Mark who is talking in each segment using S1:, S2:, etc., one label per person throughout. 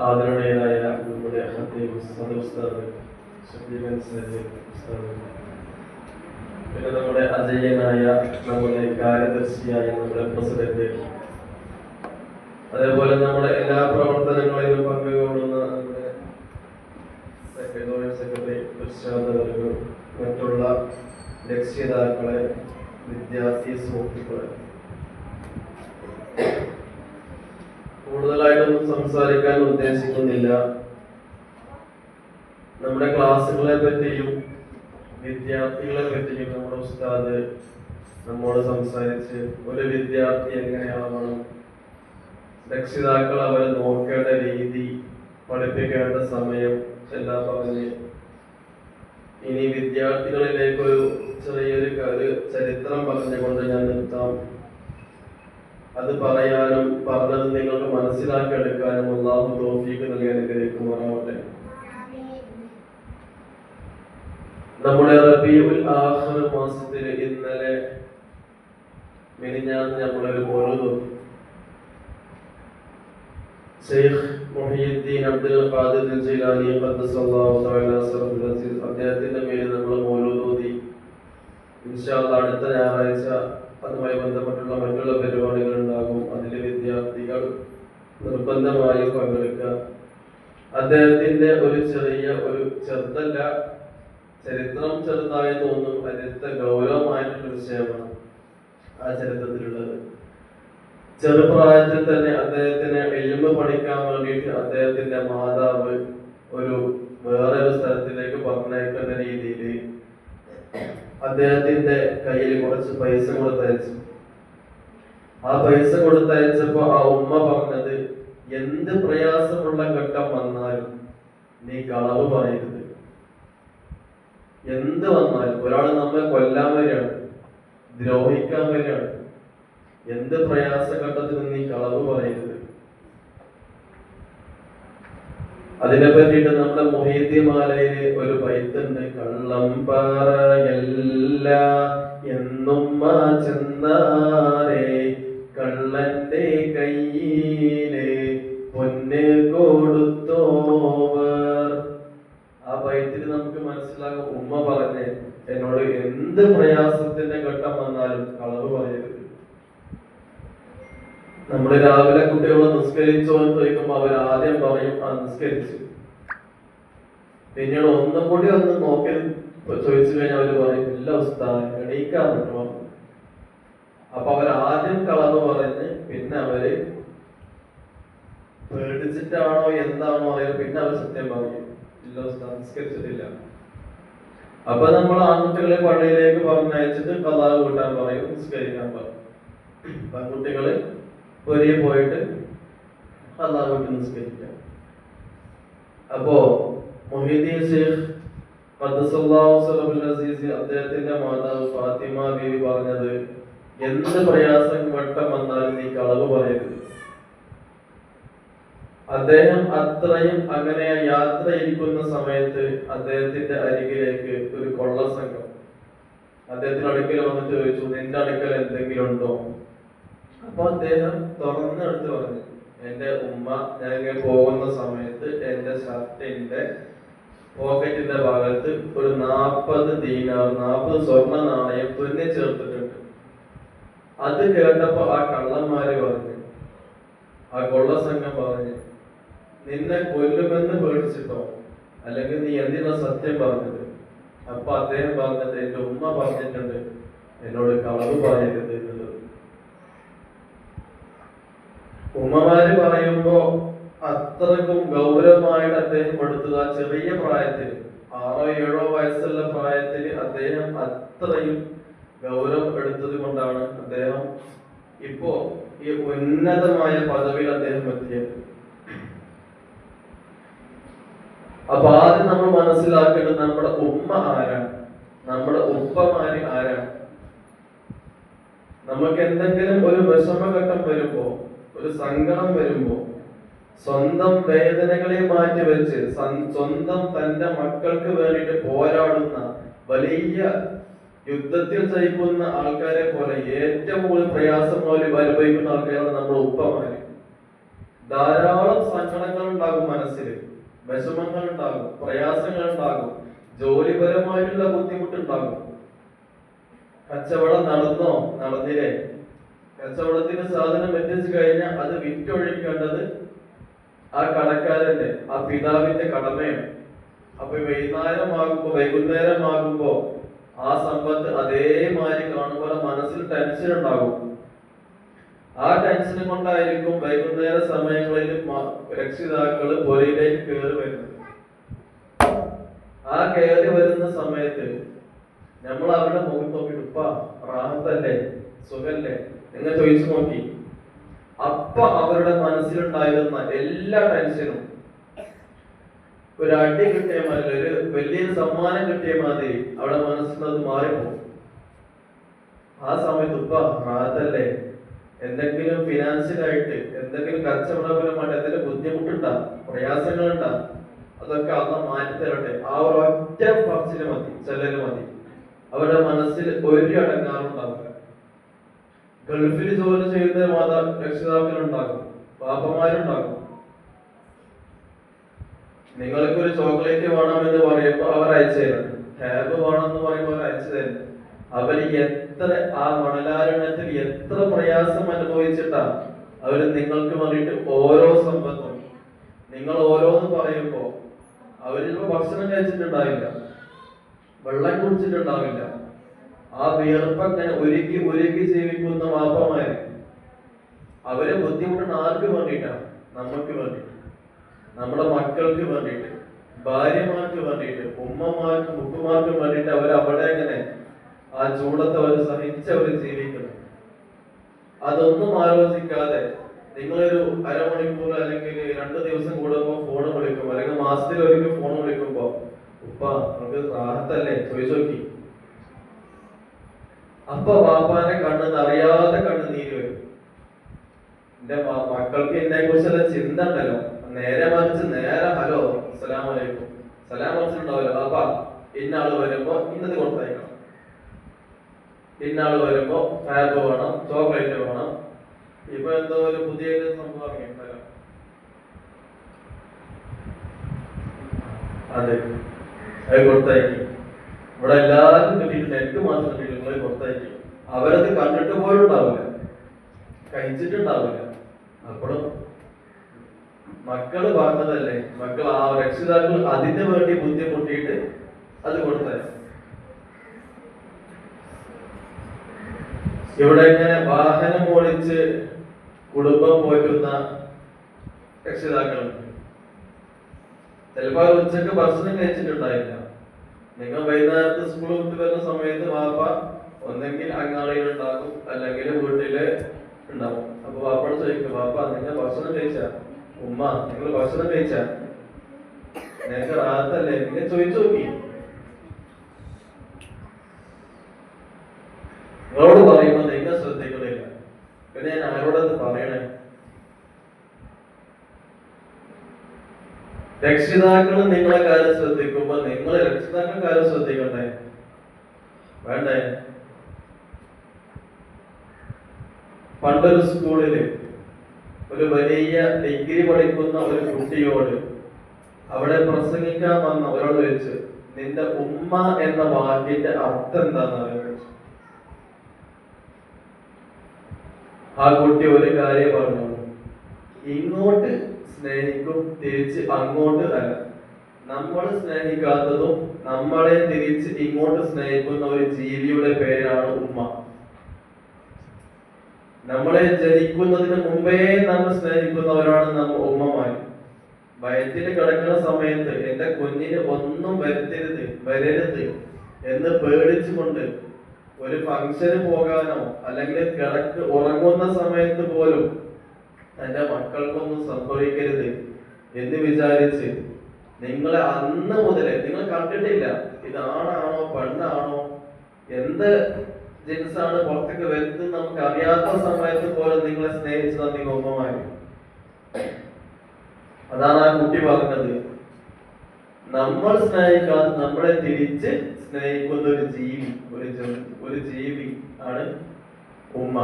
S1: ആദരണീയനായ നമ്മുടെ ഉസ്താദ് പിന്നെ നമ്മുടെ അജയ്യനായ നമ്മുടെ കാര്യദർശിയായ നമ്മുടെ പ്രസിഡന്റ്, അതേപോലെ നമ്മുടെ എല്ലാ പ്രവർത്തനങ്ങളിലും പങ്കുകൊള്ളുന്ന നമ്മുടെ സെക്രട്ടറി, മറ്റുള്ള രക്ഷിതാക്കളെ, വിദ്യാർത്ഥി സുഹൃത്തുക്കളെ, കൂടുതലായിട്ടൊന്നും സംസാരിക്കാൻ ഉദ്ദേശിക്കുന്നില്ല. നമ്മുടെ ക്ലാസ്സുകളെ പറ്റിയും വിദ്യാർത്ഥികളെ പറ്റിയും നമ്മുടെ ഉസ്താദ് നമ്മോട് സംസാരിച്ച് ഒരു വിദ്യാർത്ഥി എങ്ങനെയാവണം, രക്ഷിതാക്കൾ അവരെ നോക്കേണ്ട രീതി, പഠിപ്പിക്കേണ്ട സമയം എല്ലാം പറഞ്ഞ് ഇനി വിദ്യാർത്ഥികളിലേക്കൊരു ചെറിയൊരു ചരിത്രം പറഞ്ഞുകൊണ്ട് ഞാൻ നിർത്താം. അത് പറയാനും പറഞ്ഞത് നിങ്ങൾക്ക് മനസ്സിലാക്കിയെടുക്കാനും അല്ലാഹു തൗഫീഖ് നൽകി അനുഗ്രഹിക്കുമാറാവട്ടെ. നമ്മുടെ റബീഉൽ ആഖിർ മാസത്തിൽ ഇന്നലെ മിനിഞ്ഞാന്ന് നമ്മളൊരു മൗലൂദ് ശൈഖ് മുഹയ്യിദ്ദീൻ അബ്ദുൽ ഖാദിർ ജിലാനി ഖദ്ദസല്ലാഹു തആല സിറഹുൽ അസീസ് അദ്ദേഹത്തിന്റെ പേരിൽ നമ്മൾ മൗലൂദ് ഓതി. ഇൻഷാ അല്ലാഹ് അടുത്ത ഞായറാഴ്ച അതുമായി ബന്ധപ്പെട്ടുള്ള മറ്റുള്ള പരിപാടികൾ ഉണ്ടാകും. അതിൽ വിദ്യാർത്ഥികൾ നിർബന്ധമായും പങ്കെടുക്കുക. അദ്ദേഹത്തിന്റെ ഒരു ചെറുതല്ല, ചരിത്രം ചെറുതായി തോന്നും, അതിന്റെ ഗൗരവമായിട്ടുള്ള വിഷയമാണ് ആ ചരിത്രത്തിലുള്ളത്. ചെറുപ്രായത്തിൽ തന്നെ അദ്ദേഹത്തിന് ഇൽമ് പഠിക്കാൻ വേണ്ടിയിട്ട് അദ്ദേഹത്തിന്റെ മാതാവ് വേറൊരു സ്ഥലത്തിലേക്ക് പറഞ്ഞയക്കുന്ന രീതിയിൽ അദ്ദേഹത്തിന്റെ കയ്യിൽ കുറച്ച് പൈസ കൊടുത്തയച്ചു. ആ പൈസ കൊടുത്തയച്ചപ്പോ ആ ഉമ്മ പറഞ്ഞത്, എന്ത് പ്രയാസമുള്ള ഘട്ടം വന്നാലും നീ കളവ് പറയരുത്. എന്ത് വന്നാലും, ഒരാൾ നമ്മെ കൊല്ലാൻ വരികയാണ്, ദ്രോഹിക്കാൻ വരികയാണ്, എന്ത് പ്രയാസഘട്ടത്തിൽ നീ കളവ് പറയരുത്. അതിനെ പറ്റിയിട്ട് നമ്മുടെ മുഹീദ്ദിമാലയില് ഒരു ബൈത്തുണ്ട്, കള്ളം പറയല്ല എന്നുമ്മ ചെന്നാരേ കള്ളന്റെ കയ്യില് പൊന്ന് കൊടുത്തോവർ. ആ ബൈത്തിൽ നമുക്ക് മനസ്സിലാകും, ഉമ്മ പറഞ്ഞ് എന്നോട് എന്ത് പ്രയാസത്തിന്റെ ഘട്ടം വന്നാലും കളവ് പറയരുത്. നമ്മള് രാവിലെ കുട്ടികളെ നിസ്കരിച്ചോ എന്ന് ചോദിക്കുമ്പോൾ അവർ ആദ്യം പറയും ആ നിസ്കരിച്ചു. പിന്നീട് ഒന്നും കൂടി ഒന്ന് നോക്കി ചോദിച്ചു കഴിഞ്ഞാൽ അവര് പറയും ഇല്ല ഉസ്താദ് എണീക്കാൻ പറ്റുമോ. അപ്പൊ അവർ ആദ്യം കളവ് പറഞ്ഞ് പിന്നെ അവര് പേടിച്ചിട്ടാണോ എന്താണോ അറിയാം, പിന്നെ അവർ സത്യം പറയും ഇല്ല ഉസ്താദ് നിസ്കരിച്ചിട്ടില്ല. അപ്പൊ നമ്മൾ ആൺകുട്ടികളെ പള്ളിയിലേക്ക് പറഞ്ഞയച്ചിട്ട് ഖളാ കൂട്ടാൻ പറയും, നിസ്കരിക്കാൻ പറയും. പെൺകുട്ടികള് പൊരിയെ പോയിട്ട് ഖളാ കൂട്ടി നിസ്കരിക്കാം. അപ്പോ മുഹീദ്ദീൻ ശൈഖ് ഖദ്ദസല്ലാഹു സിറഹുൽ അസീസ് അദ്ദേഹത്തിന്റെ മാതാവ് ഫാത്തിമ ബീവി പറഞ്ഞത്, എന്ത് പ്രയാസം ഘട്ടം വന്നാലും നീ കളവ് പറയരുത്. അദ്ദേഹം അത്രയും അങ്ങനെ യാത്ര ഇരിക്കുന്ന സമയത്ത് അദ്ദേഹത്തിന്റെ അരികിലേക്ക് ഒരു കൊള്ള സംഘം അദ്ദേഹത്തിന്റെ അടുക്കൽ വന്നിട്ട് ചോദിച്ചു, നിന്റെ അടുക്കൽ എന്തെങ്കിലും ഉണ്ടോ? അപ്പൊ അദ്ദേഹം തുറന്നെടുത്ത് പറഞ്ഞു, എന്റെ ഉമ്മ ഞാനിങ്ങനെ പോകുന്ന സമയത്ത് എന്റെ ഷർട്ടിന്റെ പോക്കറ്റിന്റെ ഭാഗത്ത് ഒരു 40 ദീനാർ 40 സ്വർണ്ണ നാണയം തുന്നി ചേർത്തിട്ടുണ്ട്. അത് കേട്ടപ്പോ ആ കള്ളന്മാര് പറഞ്ഞു, ആ കൊള്ള സംഘം പറഞ്ഞു, നിന്നെ കൊല്ലുമെന്ന് പേടിച്ചിട്ടോ, അല്ലെങ്കിൽ നീ എന്തിനാ സത്യം പറഞ്ഞത്? അപ്പൊ അദ്ദേഹം പറഞ്ഞത്, എന്റെ ഉമ്മ പറഞ്ഞിട്ടുണ്ട് എന്നോട് കളവ് പറയരുത് എന്നുള്ളത്. ഉമ്മമാര് പറയുമ്പോ അത്രക്കും ഗൗരവമായിട്ട് അദ്ദേഹം എടുത്തത്. ആ ചെറിയ പ്രായത്തിൽ 6-7 വയസ്സുള്ള പ്രായത്തിൽ അദ്ദേഹം അത്രയും ഗൗരവം എടുത്തത് കൊണ്ടാണ് അദ്ദേഹം ഇപ്പോ ഈ ഉന്നതമായ പദവിയിൽ അദ്ദേഹം എത്തിയത്. അപ്പൊ ആദ്യം നമ്മൾ മനസ്സിലാക്കേണ്ടത് നമ്മുടെ ഉമ്മ ആരാണ്, നമ്മുടെ ഉപ്പമാര് ആരാണ്. നമുക്ക് എന്തെങ്കിലും ഒരു വിഷമഘട്ടം വരുമ്പോ, ഒരു സങ്കടം വരുമ്പോ, സ്വന്തം വേദനകളെ മാറ്റിവെച്ച് സ്വന്തം തന്റെ മക്കൾക്ക് വേണ്ടിയിട്ട് പോരാടുന്ന, വലിയ യുദ്ധത്തിൽ സഹിക്കുന്ന ആൾക്കാരെ പോലെ ഏറ്റവും കൂടുതൽ പ്രയാസം അനുഭവിക്കുന്ന ആൾക്കാരാണ് നമ്മുടെ ഉപ്പമാര്. ധാരാളം സങ്കടങ്ങൾ ഉണ്ടാകും, മനസ്സിൽ വിഷമങ്ങൾ ഉണ്ടാകും, പ്രയാസങ്ങൾ ഉണ്ടാകും, ജോലിപരമായിട്ടുള്ള ബുദ്ധിമുട്ടുണ്ടാകും. കച്ചവടം നടന്നോ നടന്നില്ലേ, കച്ചവടത്തിന് സാധനം എത്തിച്ചു കഴിഞ്ഞാൽ അത് വിറ്റൊഴിക്കേണ്ടത് ആ കടക്കാരന്റെ, ആ പിതാവിന്റെ കടമയാണ്. അപ്പൊ വൈകുന്നേരമാകുമ്പോ ആ സമ്പത്ത് അതേമാതിരി കാണുമ്പോൾ മനസ്സിൽ ടെൻഷൻ ഉണ്ടാകും. ആ ടെൻഷൻ കൊണ്ടായിരിക്കും വൈകുന്നേര സമയങ്ങളിൽ രക്ഷിതാക്കള് പുരയിലേക്ക് കയറി വരുന്നത്. ആ കയറി വരുന്ന സമയത്ത് നമ്മൾ അവരുടെ മുഖം നോക്കിയിട്ട് ഉപ്പ റാഹത്തല്ലേ, സുഖല്ലേ നിങ്ങൾ ചോദിച്ചു നോക്കി. അപ്പൊ അവരുടെ മനസ്സിലുണ്ടായിരുന്ന എല്ലാ ടെൻഷനും ഒരു അടി കിട്ടിയ മാതിരി, ഒരു വലിയൊരു സമ്മാനം കിട്ടിയ മാതിരി അവിടെ മനസ്സിലത് മാറിപ്പോകും. ആ സമയത്ത് ഉപ്പ റാഹത്തല്ലേ, എന്തെങ്കിലും ഫിനാൻഷ്യലായിട്ട് എന്തെങ്കിലും കച്ചവടപരമായിട്ട് എന്തെങ്കിലും ബുദ്ധിമുട്ടുണ്ടാ, പ്രയാസങ്ങളുണ്ടാ, അതൊക്കെ അന്ന് മാറ്റി തരട്ടെ. ആ ഒരു ഒറ്റ പറച്ചില് മതി, ചെല്ലല് മതി. അവരുടെ മനസ്സിൽ ഒരു അടങ്ങാറുണ്ടാവില്ല. ഗൾഫിൽ ജോലി ചെയ്യുന്ന രക്ഷിതാക്കളുണ്ടാകും, പാപ്പമാരുണ്ടാകും. നിങ്ങൾക്ക് ഒരു ചോക്ലേറ്റ് വേണമെന്ന് പറയുമ്പോൾ അവർ അയച്ചു തരും, ടാബ് വേണമെന്ന് പറയുമ്പോൾ അവർ അയച്ചു തരും. അവര് എത്ര ആ മണലാരണ്യത്തിൽ എത്ര പ്രയാസം അനുഭവിച്ചിട്ടാ അവര് നിങ്ങൾക്ക് വേണ്ടിയിട്ട് ഓരോ സമ്പത്തും, നിങ്ങൾ ഓരോന്ന് പറയുമ്പോ അവരിപ്പോ ഭക്ഷണം കഴിച്ചിട്ടുണ്ടാവില്ല, വെള്ളം കുടിച്ചിട്ടുണ്ടാവില്ല. ആ വിയർപ്പങ്ങനെ ഒരുക്കി ഒരുക്കി ജീവിക്കുന്ന വാപ്പമാര് അവരെ ബുദ്ധിമുട്ടുന്ന ആർക്ക് വേണ്ടിയിട്ടാണ്? നമുക്ക് വേണ്ടിയിട്ട്, നമ്മുടെ മക്കൾക്ക് വേണ്ടിയിട്ട്, ഭാര്യമാർക്ക് വേണ്ടിയിട്ട്, ഉമ്മമാർക്ക് മുക്കുമാർക്ക് വേണ്ടിയിട്ട് അവർ അവിടെ എങ്ങനെ ആ ചൂടത്തെ അവർ സഹിച്ചവർ ജീവിക്കുന്നു. അതൊന്നും ആലോചിക്കാതെ നിങ്ങളൊരു അരമണിക്കൂർ അല്ലെങ്കിൽ 2 ദിവസം കൂടുമ്പോൾ ഫോൺ വിളിക്കും, അല്ലെങ്കിൽ മാസത്തിൽ ഒരിക്കൽ ഫോൺ വിളിക്കുമ്പോ ഉപ്പ നമുക്ക് റാഹത്തല്ലേ ചോദിച്ചു നോക്കി. അപ്പൊ വാപ്പാന്റെ കണ്ണെന്ന് അറിയാതെ കണ്ണ് നീര് വരും. എന്റെ മക്കൾക്ക് എന്നെ കുറിച്ചുള്ള ചിന്ത ഉണ്ടല്ലോ, നേരെ മറിച്ച് നേരെ ഹലോ അസ്സലാമു അലൈക്കും സലാം മറിച്ചിട്ടുണ്ടാവല്ലോ. അപ്പ ഇന്നാള് വരുമ്പോ ഇന്നത് കൊടുത്തയക്കണം, ഇന്നാള് വരുമ്പോ ടാബ് വേണം, ചോക്ലേറ്റ് വേണം. ഇപ്പൊ എന്തോ ഒരു പുതിയ സംഭവം ഇറങ്ങിയിട്ടുണ്ടല്ലോ, അതെ അത് കൊടുത്തയക്കി. ഇവിടെ എല്ലാവർക്കും കിട്ടിയിട്ടുണ്ട്, എനിക്ക് മാത്രം കിട്ടിയിട്ടുണ്ട്, കൊടുത്തയക്കി. അവരത് കണ്ടിട്ട് പോലും ഉണ്ടാവില്ല, കഴിച്ചിട്ടുണ്ടാവില്ല. അപ്പോഴും മക്കള് പറഞ്ഞതല്ലേ, മക്കൾ ആ രക്ഷിതാക്കൾ അതിന് വേണ്ടി ബുദ്ധിമുട്ടിയിട്ട് അത് കൊടുത്തയക്കും. ഇവിടെ ഇങ്ങനെ വാഹനം ഓടിച്ച് കുടുംബം പോറ്റുന്ന രക്ഷിതാക്കളുണ്ട്. ചിലപ്പോ ഉച്ചക്ക് ഭക്ഷണം കഴിച്ചിട്ടുണ്ടായില്ല. നിങ്ങൾ വൈകുന്നേരത്ത് സ്കൂൾ വിട്ട് വരുന്ന സമയത്ത് വാപ്പ ഒന്നെങ്കിൽ അങ്ങാടിയിൽ ഉണ്ടാകും, അല്ലെങ്കിൽ വീട്ടില് ഉണ്ടാവും. അപ്പൊ വാപ്പയോട് ചോദിക്കും, വാപ്പ നിങ്ങൾ ഭക്ഷണം കഴിച്ചാ? ഉമ്മ നിങ്ങൾ ഭക്ഷണം കഴിച്ചാ? നിങ്ങൾക്ക് റാഹത്തല്ലേ? നിങ്ങൾ ചോദിച്ചു നോക്കി. നിങ്ങളോട് പറയുമ്പോ നിങ്ങൾ ശ്രദ്ധിക്കുന്നില്ല, പിന്നെ ഞാൻ ആരോടത് പറയണേ? രക്ഷിതാക്കൾ നിങ്ങളെ കാര്യം ശ്രദ്ധിക്കുമ്പോ നിങ്ങൾ രക്ഷിതാക്കൾ കാര്യം ശ്രദ്ധിക്കണ്ടേ? വേണ്ടേ? പണ്ടൊരു സ്കൂളില് ഒരു വലിയ ഡിഗ്രി പഠിക്കുന്ന ഒരു കുട്ടിയോട് അവിടെ പ്രസംഗിക്കാൻ വന്ന ഒരാൾ ചോദിച്ചു, നിന്റെ ഉമ്മ എന്ന വാക്കിന്റെ അർത്ഥം എന്താണെന്ന് അറിയാൻ. ആ കുട്ടി ഒരു കാര്യം പറഞ്ഞു, ഇങ്ങോട്ട് സ്നേഹിക്കും, തിരിച്ച് അങ്ങോട്ട് അല്ല. നമ്മൾ സ്നേഹിക്കാത്തതും നമ്മളെ തിരിച്ച് ഇങ്ങോട്ട് സ്നേഹിക്കുന്ന ഒരു ജീവിയുടെ പേരാണ് ഉമ്മ. നമ്മളെ ജനിക്കുന്നതിന് മുമ്പേ നമ്മൾ സ്നേഹിക്കുന്നവരാണ് നമ്മൾ ഉമ്മമാര്. വയറ്റിൽ കിടക്കുന്ന സമയത്ത് എന്റെ കുഞ്ഞിന് ഒന്നും വരരുത് എന്ന് പേടിച്ചുകൊണ്ട് ഒരു ഫംഗ്ഷന് പോകാനോ അല്ലെങ്കിൽ ഉറങ്ങുന്ന സമയത്ത് പോലും എന്റെ മക്കൾക്കൊന്നും സംഭവിക്കരുത് എന്ന് വിചാരിച്ച് നിങ്ങളെ അന്ന് മുതലേ, നിങ്ങൾ കണ്ടിട്ടില്ല ഇതാണാണോ പെണ്ണാണോ എന്ത് ജിൻസാണ് പുറത്തേക്ക് വരുന്നത് നമുക്ക് അറിയാത്ത സമയത്ത് പോലും നിങ്ങളെ സ്നേഹിച്ചു തന്ന ഉമ്മമാര്. അതാണ് ആ കുട്ടി പറഞ്ഞത്, നമ്മൾ സ്നേഹിക്കാതെ നമ്മളെ തിരിച്ച് സ്നേഹിക്കുന്ന ഒരു ജീവി ആണ് ഉമ്മ.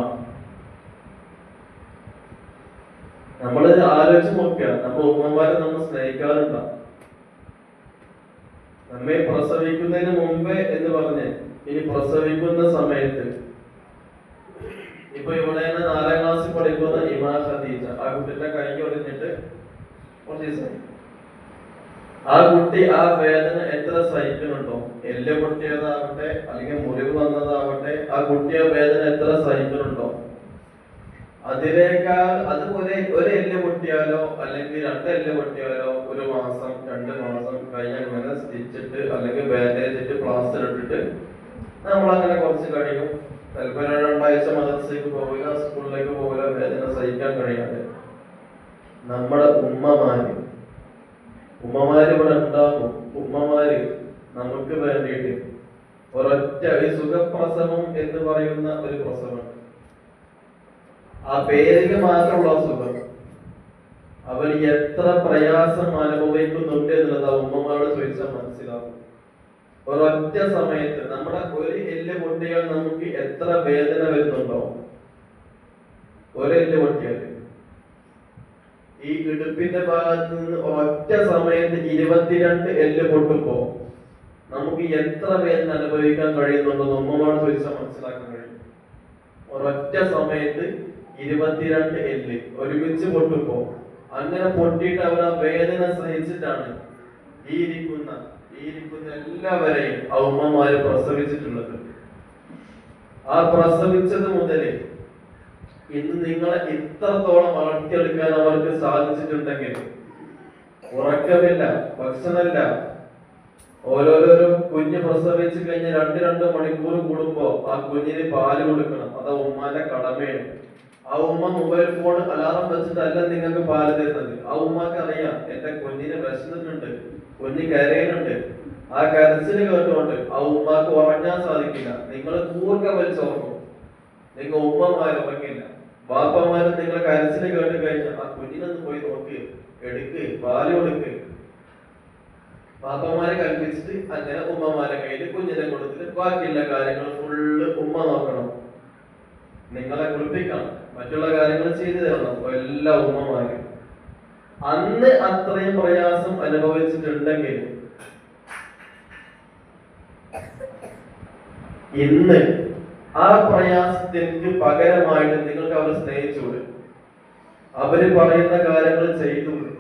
S1: നമ്മൾ ആലോചിച്ച് നോക്കുക, നമ്മൾ ഉമ്മമാരെ നമ്മൾ സ്നേഹിക്കാറുണ്ടോ? നമ്മെ പ്രസവിക്കുന്നതിന് മുമ്പേ എന്ന് പറഞ്ഞ് ഇനി പ്രസവിക്കുന്ന സമയത്ത്, ഇപ്പൊ ഇവിടെ 4ാം ക്ലാസ്സിൽ പഠിക്കുന്ന ഇമാ ഖദീജ, ആ കുട്ടിന്റെ കൈ ഒടിഞ്ഞിട്ട് കുറച്ച് ദിവസമായി. ആ കുട്ടി ആ വേദന എത്ര സഹിക്കുന്നുണ്ടോ, എല്ല് പൊട്ടിയതാവട്ടെ അല്ലെങ്കിൽ മുറിവ് വന്നതാവട്ടെ, ആ കുട്ടി ആ വേദന എത്ര സഹിക്കുന്നുണ്ടോ, അതിനേക്കാൾ അതുപോലെ ഒരു എല്ല് പൊട്ടിയാലോ അല്ലെങ്കിൽ 2 എല്ല് പൊട്ടിയാലോ 1 മാസം 2 മാസം കഴിഞ്ഞ് അങ്ങനെ സ്റ്റിച്ചിട്ട് അല്ലെങ്കിൽ ബാൻഡേജ് ഇട്ട് പ്ലാസ്റ്റർ ഇട്ടിട്ട് നമ്മളങ്ങനെ കുറച്ച് കഴിയും. ചിലപ്പോൾ 2 ആഴ്ച മദ്രസയ്ക്ക് പോകില്ല, സ്കൂളിലേക്ക് പോകില്ല, വേദന സഹിക്കാൻ കഴിയാതെ. നമ്മുടെ ഉമ്മമാര് ഇവിടെ ഉണ്ടാകും. ഉമ്മമാര് നമുക്ക് വേണ്ടിയിട്ട് ഒരൊറ്റ സുഖപ്രസവം എന്ന് പറയുന്ന ഒരു പ്രസവം, ആ പേരിന് മാത്രമുള്ള സുഖം, അവർ എത്ര പ്രയാസം അനുഭവിക്കുന്നുണ്ട് എന്നുള്ളത് ആ ഉമ്മമാരോട് ചോദിച്ചാൽ മനസ്സിലാവും. ഒരൊറ്റ സമയത്ത് നമ്മുടെ ഒരു എല്ല് പൊട്ടിയാൽ നമുക്ക് എത്ര വേദന വരുന്നുണ്ടോ? ഒരെല്ല് പൊട്ടിയാൽ ഈ ഇടുപ്പിന്റെ ഭാഗത്ത് നിന്ന് ഒറ്റ സമയത്ത് 22 എല്ല് പൊട്ടുമ്പോ നമുക്ക് എത്ര വേദന അനുഭവിക്കാൻ കഴിയുന്നുണ്ടെന്ന് ഉമ്മമാരോട് ചോദിച്ചാൽ മനസ്സിലാക്കാൻ കഴിയും. ഒരൊറ്റ സമയത്ത് 22 എല്ല് ഒരുമിച്ച് പൊട്ടുമ്പോ അങ്ങനെ പൊട്ടിയിട്ട് അവർ ആ വേദന സഹിച്ചിട്ടാണ് ഈ ഇരിക്കുന്ന എല്ലാവരെയും ആ ഉമ്മമാര് പ്രസവിച്ചിട്ടുള്ളത്. ആ പ്രസവിച്ചത് മുതലേ ഇന്ന് നിങ്ങളെ ഇത്രത്തോളം വളർത്തിയെടുക്കാൻ അവർക്ക് സാധിച്ചിട്ടുണ്ടെങ്കിൽ, ഉറക്കമില്ല, ഭക്ഷണമില്ല, ഓരോരോ കുഞ്ഞ് പ്രസവിച്ച് കഴിഞ്ഞ് 2 മണിക്കൂർ കൂടുമ്പോ ആ കുഞ്ഞിന് പാല് കൊടുക്കണം. അത് ഉമ്മാന്റെ കടമയാണ്. ആ ഉമ്മ മൊബൈൽ ഫോൺ അലാറം വെച്ചിട്ടല്ല നിങ്ങൾക്ക് പാല് തരുന്നത്. ആ ഉമ്മക്ക് അറിയാം എന്റെ കുഞ്ഞിന് വിശന്നിട്ടുണ്ട്, കുഞ്ഞ് കരയുന്നുണ്ട്. ആ കരച്ചില് കേട്ടുകൊണ്ട് ആ ഉമ്മാക്ക് ഉറങ്ങാൻ സാധിക്കില്ല. നിങ്ങൾ കൂർക്ക വലിച്ചുറങ്ങും, നിങ്ങൾ ഉമ്മമാർ ഉറങ്ങില്ല. ബാപ്പമാര് നിങ്ങളെ കരച്ചില് കേട്ട് കഴിഞ്ഞാൽ ആ കുഞ്ഞിനൊന്ന് പോയി നോക്ക്, എടുക്ക്, പാല് കൊടുക്ക്. ബാപ്പമാരെ കൽപ്പിച്ചിട്ട് അങ്ങനെ ഉമ്മമാരെ കയ്യിൽ കുഞ്ഞിനെ കൊടുത്തിട്ട് ബാക്കിയുള്ള കാര്യങ്ങൾ ഫുള്ള് ഉമ്മ നോക്കണം. നിങ്ങളെ കുളിപ്പിക്കണം, മറ്റുള്ള കാര്യങ്ങൾ ചെയ്തു തരണം. എല്ലാ ഉമ്മമാരും അന്ന് അത്രയും പ്രയാസം അനുഭവിച്ചിട്ടുണ്ടെങ്കിൽ ഇന്ന് ആ പ്രയാസത്തിற்கு പകരമായിട്ട് നിങ്ങൾക്ക് അവരെ സ്നേഹിച്ചൂടെ? അവര് പറയുന്ന കാര്യങ്ങൾ ചെയ്തൂടെ?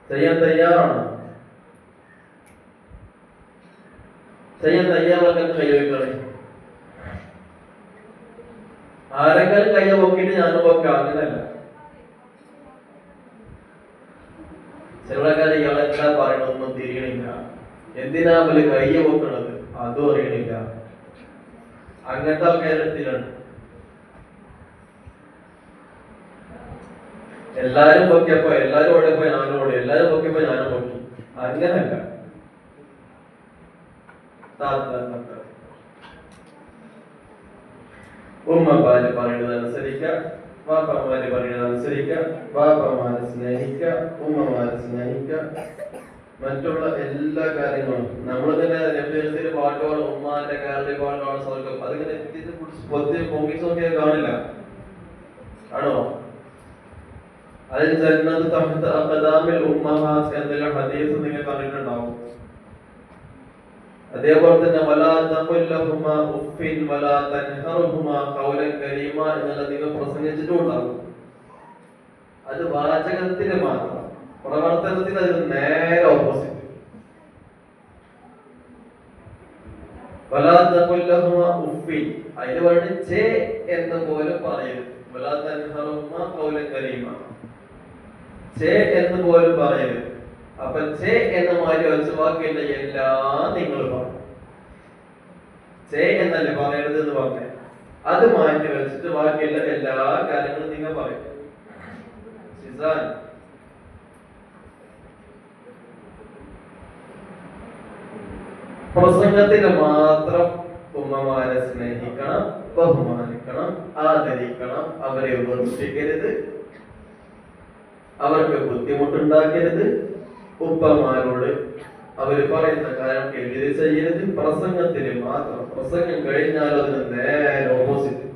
S1: ചെയ്യാൻ തയ്യാറാണ്? ചെയ്യാൻ തയ്യാറൊക്കെ കൈവയ്ക്കളെ. ആരെങ്കിലും കയ്യ പൊക്കിയിട്ട് ഞാനും പൊക്ക, അങ്ങനല്ല. ചിലക്കാരെ ഇയാളെന്താ പറയണതൊന്നും തിരിയണില്ല, എന്തിനാ പോലെ കയ്യ പൊക്കണത് അതും അറിയണില്ല. അങ്ങനത്തെ ആൾക്കാരെത്തിലാണ്. എല്ലാരും പൊക്കിയപ്പോ എല്ലാരും ഓടിയപ്പോ ഞാനും ഓടി, എല്ലാരും പൊക്കിയപ്പോ ഞാനും പൊക്കി, അങ്ങനല്ല. ഉമ്മമാര് പറയുന്നത് അനുസരിക്ക, വാപ്പമാര് പറയുന്നത് അനുസരിക്ക, വാപ്പമാരെ സ്നേഹിക്ക, ഉമ്മമാരെ സ്നേഹിക്ക. മറ്റുള്ള എല്ലാ കാര്യങ്ങളും നമ്മൾ തന്നെ നെബിയുടെ പാട്ടുകൾ, ഉമ്മാന്റെ കാലിന്റെ പാട്ടുകൾ, സ്വർഗം, അതിങ്ങനെ പൊങ്ങിച്ച് നോക്കിയാൽ കാണില്ല, ആണോ? അതിന് ജന്നത്ത് തഹ്ത അഖദാമിൽ ഉമ്മഹാത്ത് എന്നുള്ള ഹദീസ് നിങ്ങൾ കണ്ടിട്ടുണ്ടാവും. അതേപോലെ തന്നെ വലാ തഖുൽ ലഹുമാ ഉഫിൻ വലാ തൻഹറുഹുമാ ഖൗലൻ കരീമാ എന്നുള്ള നിങ്ങൾ പ്രസംഗിച്ചിട്ടുണ്ടാകും. അത് വാചകത്തിന് മാത്രം, പ്രവർത്തനത്തിന് അത് നേരെ ഓപ്പോസിറ്റ്. വലാ തഖുൽ ലഹുമാ ഉഫിൻ, അതിന് വേണ്ടി ചേ എന്ന് പോലും പറയരുത്. വലാ തൻഹറുഹുമാ ഖൗലൻ കരീമാ, ചേ എന്ന് പോലും പറയരുത്. അപ്പൊ ചേ എന്ന് മാറ്റി വെച്ച ബാക്കിയുള്ള എല്ലാം നിങ്ങൾ പറയും. ചേ എന്നല്ലേ പറയരുത് എന്ന് പറഞ്ഞ, അത് മാറ്റി വെച്ചിട്ട് ബാക്കിയുള്ള എല്ലാ കാര്യങ്ങളും നിങ്ങൾ പറയും. പ്രസംഗത്തിൽ മാത്രം ഉമ്മമാരെ സ്നേഹിക്കണം, ബഹുമാനിക്കണം, ആദരിക്കണം, അവരെ വിമർശിക്കരുത്, അവർക്ക് ബുദ്ധിമുട്ടുണ്ടാക്കരുത്, ഉപ്പമാരോട് അവര് പറയുന്ന കാര്യം എഴുതി ചെയ്യരുത്. പ്രസംഗത്തിന് മാത്രം, പ്രസംഗം കഴിഞ്ഞാൽ അതിന് നേരെ ഓപ്പോസിറ്റ്.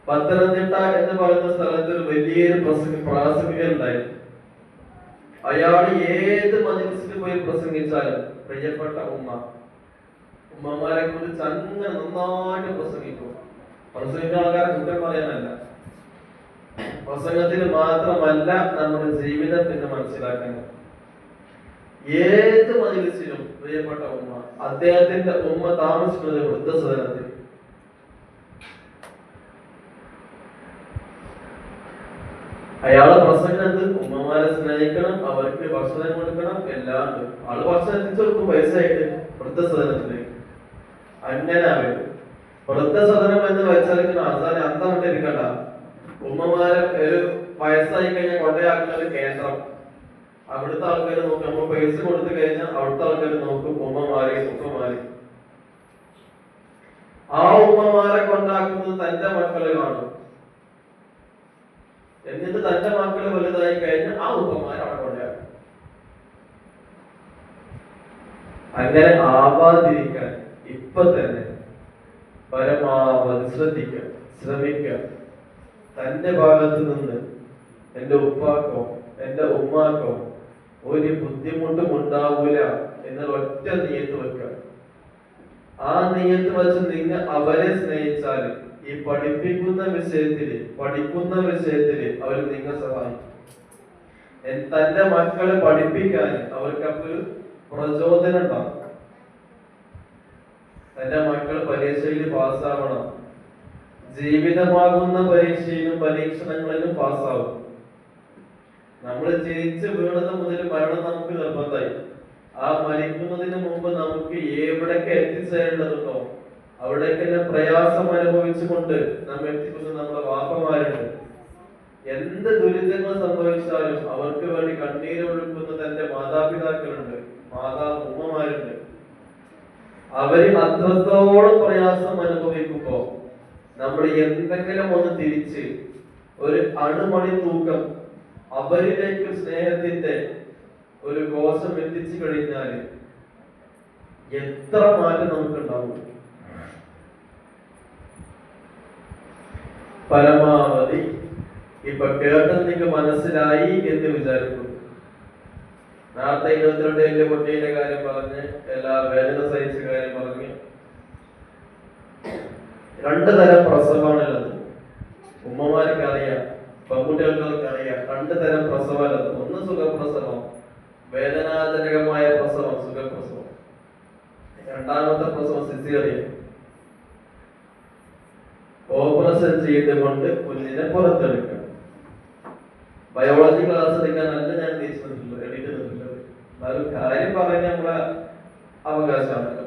S1: പത്തനംതിട്ട എന്ന് പറയുന്ന സ്ഥലത്ത് ഒരു വലിയൊരു പ്രാസംഗികൻ ഉണ്ടായിരുന്നു. അയാൾ ഏത് മജ്‌ലിസിൽ പോയി പ്രസംഗിച്ചാലും പ്രിയപ്പെട്ട ഉമ്മമാരെ കുറിച്ച് അങ്ങനെ നന്നായിട്ട് പ്രസംഗിക്കും. പ്രസംഗിക്കുന്ന ആൾക്കാരെ കുറ്റം പറയാനല്ല, പ്രസംഗത്തിന് മാത്രമല്ല നമ്മുടെ ജീവിതം എന്ന് മനസ്സിലാക്കുന്നത്. ഏത് മജ്‌ലിസിലും പ്രിയപ്പെട്ട അദ്ദേഹത്തിന്റെ താമസിക്കുന്നത് വൃദ്ധസദനത്തിൽ. അയാളെ പ്രസംഗത്ത് ഉമ്മമാരെ സ്നേഹിക്കണം, അവർക്ക് ഭക്ഷണം കൊടുക്കണം, എല്ലാം ഉണ്ട്. ആള് ഭക്ഷണം എത്തിച്ചു കൊടുക്കും പൈസയായിട്ട് വൃദ്ധസദനത്തിലേക്ക്. അങ്ങനെ വരും. വൃദ്ധസദനം എന്ന് വെച്ചാൽ അവസാനം അന്തം കൊണ്ടിരിക്കണ്ട. ഉമ്മമാരെ ഒരു വയസ്സായി കഴിഞ്ഞാൽ കൊണ്ടയാക്കുന്ന ഒരു കേന്ദ്രം. അവിടുത്തെ ആൾക്കാർ നോക്കും. നമ്മൾ പൈസ കൊടുത്തു കഴിഞ്ഞാൽ അവിടുത്തെ ആൾക്കാർ നോക്കും ഉമ്മമാരെ. ആ ഉമ്മമാരെ കൊണ്ടാക്കുന്നത് തന്റെ മക്കളെ കാണും. എന്നിട്ട് തന്റെ മക്കള് വലുതായി കഴിഞ്ഞാൽ ആ ഉമ്മമാരെ അവിടെ കൊണ്ടാക്കും. അങ്ങനെ ആവാതിരിക്കാൻ ഇപ്പൊ തന്നെ പരമാവധി ശ്രമിക്കുക. തന്റെ ഭാഗത്ത് നിന്ന് എന്റെ ഉപ്പാക്കോ എന്റെ ഉമ്മാക്കോ ഒരു ബുദ്ധിമുട്ടും ഉണ്ടാവൂല എന്നുള്ള ഒറ്റ നിയത്ത് വെക്കുക. ആ നിയത്ത് വെച്ച് നിങ്ങൾ അവരെ സ്നേഹിച്ചാൽ ഈ പഠിക്കുന്ന വിഷയത്തില് അവർ നിങ്ങളെ സഹായിക്കും. തന്റെ മക്കളെ പഠിപ്പിക്കാൻ അവർക്ക് അപ്പോൾ പ്രചോദനം ഉണ്ടാവും. തന്റെ മക്കൾ പരീക്ഷയിൽ പാസ്സാവണം. ജീവിതമാകുന്ന പരീക്ഷയിലും പരീക്ഷണങ്ങളിലും പാസ്സാവും. നമ്മൾ ജനിച്ച് വീണത് മുതൽ മരണം നമുക്ക് നിർബന്ധമായി. ആ മരിക്കുന്നതിന് മുമ്പ് നമുക്ക് എവിടൊക്കെ എത്തിച്ചേരേണ്ടതുണ്ടോ അവിടേക്കെല്ലാം പ്രയാസം അനുഭവിച്ചുകൊണ്ട് നമ്മെ എത്തിക്കുന്ന നമ്മുടെ വാപ്പമാരുണ്ട്. എന്ത് ദുരിതങ്ങൾ സംഭവിച്ചാലും അവർക്ക് വേണ്ടി കണ്ണീരൊഴുക്കുന്ന തന്റെ മാതാപിതാക്കളുണ്ട്, ഉമ്മമാരുണ്ട്. അവര് അത്രത്തോളം പ്രയാസം അനുഭവിക്കുമ്പോ നമ്മൾ എന്തെങ്കിലും ഒന്ന് തിരിച്ച് ഒരു അണുമണി തൂക്കം അവരിലേക്ക് സ്നേഹത്തിന്റെ ഒരു കോശം എത്തിച്ചു കഴിഞ്ഞാൽ എത്ര മാറ്റം നമുക്കുണ്ടാവും. പരമാവധി ഇപ്പൊ കേട്ടത് നിങ്ങൾക്ക് മനസ്സിലായി എന്ന് വിചാരിക്കുന്നു. നേരത്തെ 22 കുട്ടിയുടെ കാര്യം പറഞ്ഞ്, എല്ലാ വേദന സഹിച്ച കാര്യം പറഞ്ഞ്, 2 തരം പ്രസവമാണുള്ളത്. ഉമ്മമാർക്ക് അറിയാം, പെൺകുട്ടികൾക്ക് അറിയാം. 2 തരം പ്രസവമുള്ളത്. ഒന്ന് സുഖപ്രസവം, വേദനാജനകമായ പ്രസവം, സുഖപ്രസവം. രണ്ടാമത്തെ പ്രസവം സിസേറിയൻ, ഓപ്പറേഷൻ ചെയ്തുകൊണ്ട് കുഞ്ഞിനെ പുറത്തെടുക്കുക. ബയോളജി ക്ലാസ് എടുക്കാനല്ല ഞാൻ എണീറ്റുന്നിട്ടുള്ളത്. എന്നാലും കാര്യം പറയാൻ നമ്മളെ അവകാശമാണല്ലോ.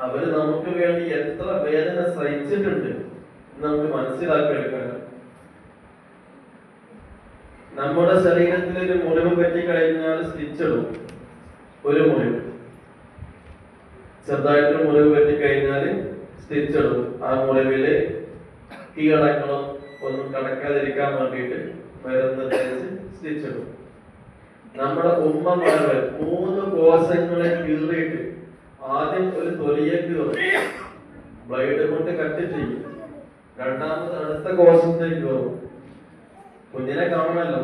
S1: അവര് നമുക്ക് വേണ്ടി എത്ര വേദന സഹിച്ചിട്ടുണ്ട് നമുക്ക് മനസ്സിലാക്കിയെടുക്കണം. നമ്മുടെ ശരീരത്തിൽ ഒരു മുറിവ് പറ്റിക്കഴിഞ്ഞാൽ സ്റ്റിച്ചിടും. ഒരു മുറിവ്, ചെറുതായിട്ടൊരു മുറിവ് പറ്റിക്കഴിഞ്ഞാൽ സ്റ്റിച്ചിടും. ആ മുറിവില് കീഴടക്കണം ഒന്നും കടക്കാതിരിക്കാൻ വേണ്ടിയിട്ട് മരുന്ന് തേച്ച് സ്റ്റിച്ചിടും. നമ്മുടെ ഉമ്മമാര് 3 കോശങ്ങളെ കീറിയിട്ട് ആദ്യം ഒരു തൊലിയെ കീറും, ബ്ലേഡ് കൊണ്ട് കട്ട് ചെയ്യും. രണ്ടാമത് അടുത്ത കോശത്തിലേക്ക് കീറും. കുഞ്ഞിനെ കാണണമല്ലോ,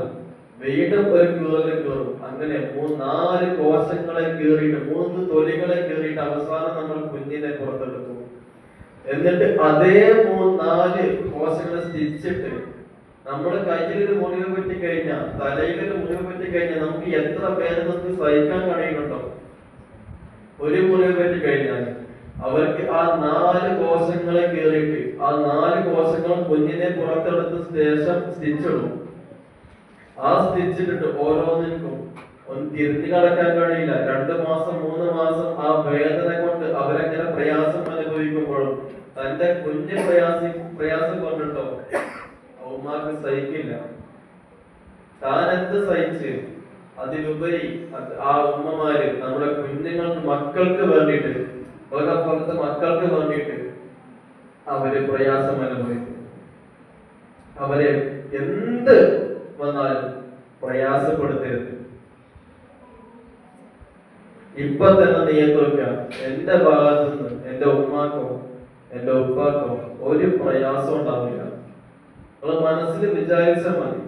S1: വീണ്ടും ഒരു കീറും. അങ്ങനെ 4 കോശങ്ങളെ കീറിയിട്ട് 3 തൊലികളെ കീറിയിട്ട് അവസാനം നമ്മൾ കുഞ്ഞിനെ പുറത്തെടുക്കും. എന്നിട്ട് അതേ 4 കോശങ്ങളെ സ്റ്റിച്ചിട്ട് നമ്മുടെ കയ്യിലൊരു മുറിവ് പറ്റി കഴിഞ്ഞാൽ, തലയിലൊരു മുറിവ് പറ്റി കഴിഞ്ഞാൽ നമുക്ക് എത്ര വേദന സഹിക്കാൻ കഴിയുന്നുണ്ടോ? ഒരു മുറിവ് പറ്റി കഴിഞ്ഞാൽ അവർക്ക് ആ 4 കോശങ്ങളെ കീറിയിട്ട് ആ 4 കോശങ്ങളും കുഞ്ഞിനെ പുറത്തെടുത്ത ശേഷം സ്റ്റിച്ചിടും. ആ സ്റ്റിച്ചിട്ടിട്ട് ഓരോന്നിനും ഒന്ന് തിരിഞ്ഞു കടക്കാൻ കഴിയില്ല. 2 മാസം 3 മാസം ആ വേദന കൊണ്ട് അവരെങ്ങനെ പ്രയാസം അനുഭവിക്കുമ്പോഴും തന്റെ കുഞ്ഞ് പ്രയാസം കൊണ്ടിട്ടോ ഉമ്മാക്ക് സഹിക്കില്ല. താൻ എന്ത് സഹിച്ച് അതിലുപരി ആ ഉമ്മമാര് നമ്മുടെ കുഞ്ഞുങ്ങൾക്ക്, മക്കൾക്ക് വേണ്ടിയിട്ട്, പോലത്തെ മക്കൾക്ക് വേണ്ടിയിട്ട് അവര് പ്രയാസം അനുഭവിക്കും. അവരെ എന്ത് വന്നാലും പ്രയാസപ്പെടുത്തരുത്. ഇപ്പൊ തന്നെ നിയന്ത്രിക്കാം, എന്റെ ഭാഗത്തുനിന്ന് എന്റെ ഉമ്മാക്കോ എന്റെ ഉപ്പാക്കോ ഒരു പ്രയാസം ഉണ്ടാവില്ല. നിങ്ങൾ മനസ്സിൽ വിചാരിച്ചാൽ മതി,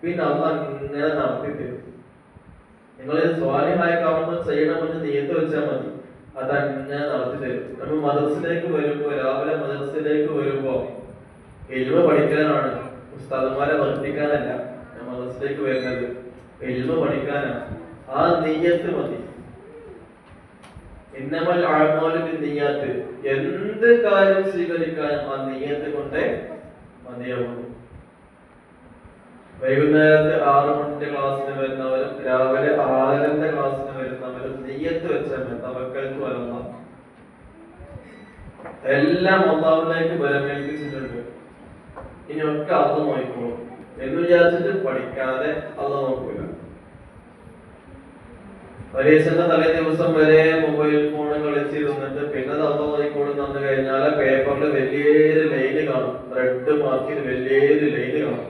S1: പിന്നെ അള്ളാഹ് ഇങ്ങനെ നടത്തി തരും. നിങ്ങൾ സ്വാലിഹായ കർമ്മം ചെയ്യണമെന്ന് നിയത്ത് വെച്ചാൽ മതി, അതങ്ങനെ നടത്തി തരും. നമ്മൾ മദ്രസയിലേക്ക് വരുമ്പോ, രാവിലെ മദ്രസയിലേക്ക് വരുമ്പോ ഇൽമ പഠിക്കാനാണ്, ഉസ്താദന്മാരെ വർദ്ധിക്കാനല്ല. ഞാൻ മദ്രസയിലേക്ക് വരുന്നത് ഇൽമ പഠിക്കാനാണ്. ആ നിയ്യത്ത് മതി. ഇന്നമൽ അഅ്മാലു ബിന്നിയ്യാത്ത്, എന്ത് കാര്യം സ്വീകരിക്കാനും ആ നിയ്യത്ത് കൊണ്ടേ മതിയാവുള്ളൂ. വൈകുന്നേരത്ത് 6 മണിന്റെ ക്ലാസ്സിന് വരുന്നവരും രാവിലെ 6:30 ക്ലാസ്സിന് വരുന്നവരും നിയ്യത്ത് വെച്ചാൽ തവക്കൽത്തു അലല്ലാഹ്. എല്ലാം അല്ലാഹുവിലേക്ക് ബലമേൽപ്പിച്ചിട്ടുണ്ട്. ഇനി ഒക്കെ അള്ളാഹ് നോക്കിക്കോളും എന്ന് വിചാരിച്ചിട്ട് പഠിക്കാതെ അള്ളാഹ് നോക്കൂല. പരീക്ഷന്റെ തലേ ദിവസം വരെ മൊബൈൽ ഫോൺ കളിച്ചിരുന്നിട്ട് പിന്നെ അള്ളാഹ് നോക്കിക്കോളും തന്നു കഴിഞ്ഞാൽ പേപ്പറിൽ വലിയൊരു ലൈന് കാണും, റെഡ് മാർക്കിൽ വലിയൊരു ലൈന് കാണും.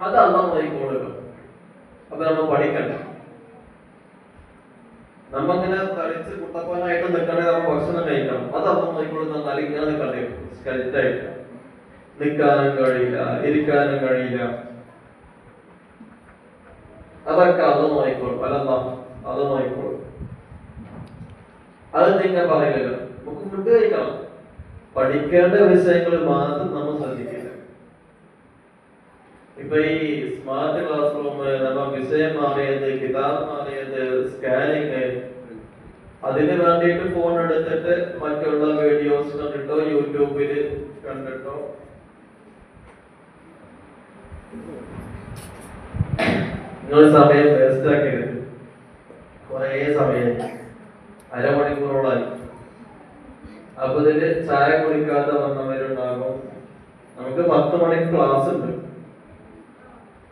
S1: അത് അള്ളാഹ് നോക്കിക്കോളും. അപ്പൊ നമ്മൾ പഠിക്കണ്ട. നമ്മങ്ങനെ തളിച്ച് കുട്ടപ്പനായിട്ട് നിൽക്കണേ, നമ്മൾ ഭക്ഷണം കഴിക്കണം. അത് അള്ളാഹ് നോക്കിക്കോളും തന്നാൽ ഇങ്ങനെ നിൽക്കണ്ടേ, സ്കെൽറ്റായിട്ട് നിൽക്കാനും കഴിയില്ല, ഇരിക്കാനും കഴിയില്ല. അതൊക്കെ അത് നോക്കിക്കോളും. അല്ലല്ലാഹ് അത് നോക്കിക്കോളും. അത് നിങ്ങൾ പറയില്ലല്ലോ. നമുക്ക് ഫുഡ് കഴിക്കണം, പഠിക്കേണ്ട വിഷയങ്ങൾ മാത്രം നമ്മൾ ശ്രദ്ധിക്കില്ല. ഇപ്പൊ ഈ സ്മാർട്ട് ക്ലാസ് റൂം, നമ്മൾ വിഷയം മാറിയത്, കിതാബ് മാറിയത്, സ്കാനിങ്, അതിന് വേണ്ടിയിട്ട് ഫോൺ എടുത്തിട്ട് മറ്റുള്ള വീഡിയോസ് കണ്ടിട്ടോ യൂട്യൂബിൽ കണ്ടിട്ടോ നിങ്ങൾ സമയം വേസ്റ്റ് ആക്കരുത്. കുറേ സമയം, അരമണിക്കൂറോളായി. അപ്പൊ ഇതില് ചായ കുടിക്കാതെ വന്നവരുണ്ടാകും. നമുക്ക് 10 മണിക്ക് ക്ലാസ് ഉണ്ട്.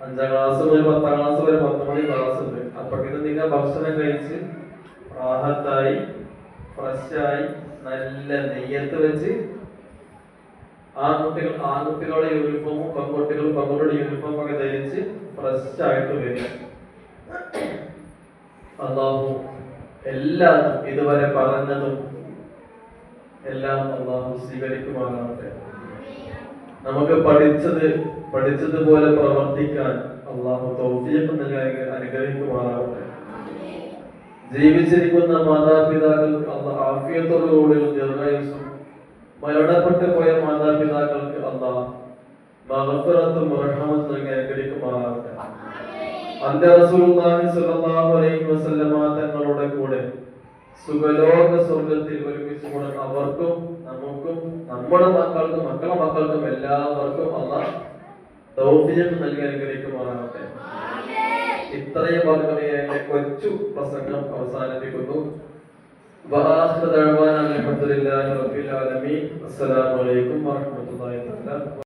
S1: 5ാം ക്ലാസ് മുതൽ 10ാം ക്ലാസ് വരെ 10 മണി ക്ലാസ് ഉണ്ട്. അപ്പോഴേക്കും നിങ്ങൾ ഭക്ഷണം കഴിച്ച് റാഹത്തായി ഫ്രഷായി നല്ല നെയ്യത്ത് വെച്ച് ആൺകുട്ടികളുടെ യൂണിഫോമും പെൺകുട്ടികളുടെ യൂണിഫോമും ഒക്കെ ധരിച്ച് ഫ്രഷ് ആയിട്ട് വരിക. അല്ലാഹു എല്ലാതും ഇതുവരെ പറഞ്ഞതും എല്ലാം അല്ലാഹു സ്വീകരിക്കുമാറാവട്ടെ. നമുക്ക് പഠിച്ചതുപോലെ പ്രവർത്തിക്കാൻ അല്ലാഹു തൗഫീഖ് നൽകി അനുഗ്രഹിക്കുമാറാവട്ടെ. ജീവിച്ചിരിക്കുന്ന മാതാപിതാക്കൾക്ക് അല്ലാഹു ആഫിയത്തോടുകൂടിയ ദീർഘായുസ്സും, മരണപ്പെട്ടു പോയ മാതാപിതാക്കൾക്ക് അല്ലാഹു മഗ്ഫിറത്തും റഹ്മത്തും നൽകി അനുഗ്രഹിക്കുമാറാവട്ടെ. അന്ത്യ റസൂലുള്ളാഹി സ്വല്ലല്ലാഹു അലൈഹി വസല്ലമ തങ്ങളുടെ കൂടെ സുഖലോക സ്വർഗത്തിൽ ഒരുമിച്ചുകൂടെ അവർക്കും നമുക്കും നമ്മുടെ മക്കൾക്കും മക്കളുടെ മക്കൾക്കും എല്ലാവർക്കും അല്ലാഹു തൗഫീഖ് നൽകി അനുഗ്രഹിക്കുമാറാവട്ടെ. ഇത്രയും പറഞ്ഞ് എന്റെ കൊച്ചു പ്രസംഗം അവസാനിപ്പിക്കുന്നു. വആഖിറു ദഅ്വാനാ അൽഹംദുലില്ലാഹി റബ്ബിൽ ആലമീൻ. അസ്സലാമു അലൈക്കും വറഹ്മത്തുള്ളാഹി വബറകാതുഹു.